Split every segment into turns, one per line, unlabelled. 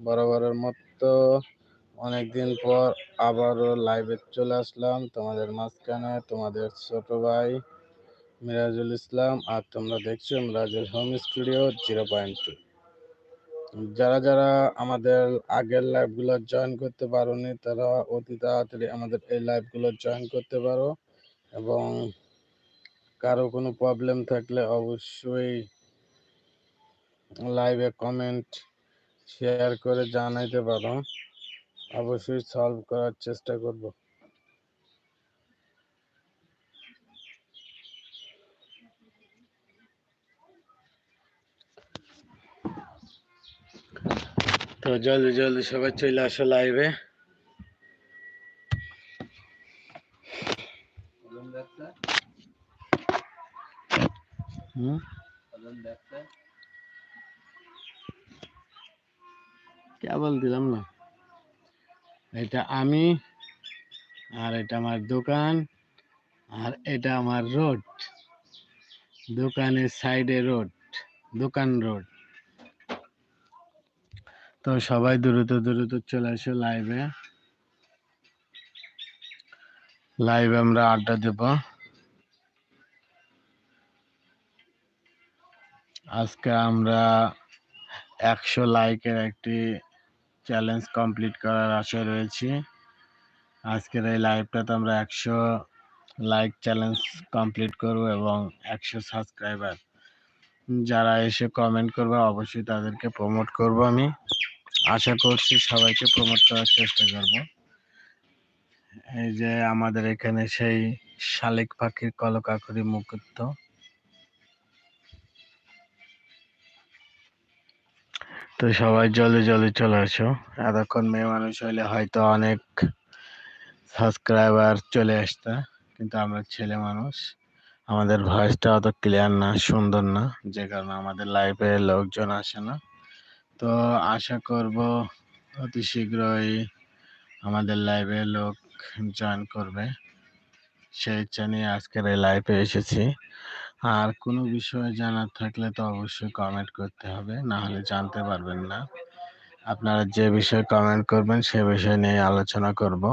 বরাবরের মতো অনেকদিন পর আবারও লাইভে চলে আসলাম তোমাদের মাঝখানে, তোমাদের ছোট ভাই মিরাজুল ইসলাম। আর তোমরা দেখছো মিরাজুল হোম স্টুডিও 0.2। যারা যারা আমাদের আগের লাইভগুলো জয়েন করতে পারোনি তারা অতি তাড়াতাড়ি আমাদের এই লাইভগুলো জয়েন করতে পারো, এবং কারো কোনো প্রবলেম থাকলে অবশ্যই লাইভে কমেন্ট শেয়ার করে জানাইতে পারো, অবশ্যই সলভ করার চেষ্টা করব। তো জলদি জলদি সবাই চলে আসো লাইভে। কেবল দিলাম না, এটা আমি, আর এটা আমার দোকান, আর এটা আমার রোড, দোকানের সাইডে রোড, দোকান রোড। তো সবাই দ্রুত দ্রুত চলে আসো লাইভে। লাইভে আমরা আড্ডা দেব। আজকে আমরা 100 লাইকের একটি চ্যালেঞ্জ কমপ্লিট করার আশায় রয়েছি। আজকের এই লাইভটাতে আমরা 100 লাইক চ্যালেঞ্জ কমপ্লিট করব, এবং 100 সাবস্ক্রাইবার যারা এসে কমেন্ট করবে অবশ্যই তাদেরকে প্রমোট করব। আমি আশা করছি সবাইকে প্রমোট করার চেষ্টা করব। এই যে আমাদের এখানে সেই শালিক পাখির কলকাকড়ি মুকুট। তো সবাই জলদি জলদি চলে আসো। এতক্ষণ মেয়ে মানুষ হইলে হয়তো অনেক সাবস্ক্রাইবার চলে আসতো, কিন্তু আমরা ছেলে মানুষ, আমাদের ভয়েসটা অত ক্লিয়ার না, সুন্দর না, যে কারণে আমাদের লাইভে লোকজন আসে না। তো আশা করব অতি শীঘ্রই আমাদের লাইভে লোক জয়েন করবে, সেই ইচ্ছা নিয়ে আজকের এই লাইভে এসেছি। আর কোনো বিষয়ে জানার থাকলে তো অবশ্যই কমেন্ট করতে হবে, না হলে জানতে পারবেন না। আপনারা যে বিষয়ে কমেন্ট করবেন সে বিষয় নিয়ে আলোচনা করব।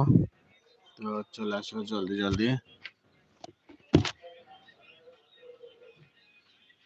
তো চলে আসো জলদি জলদি।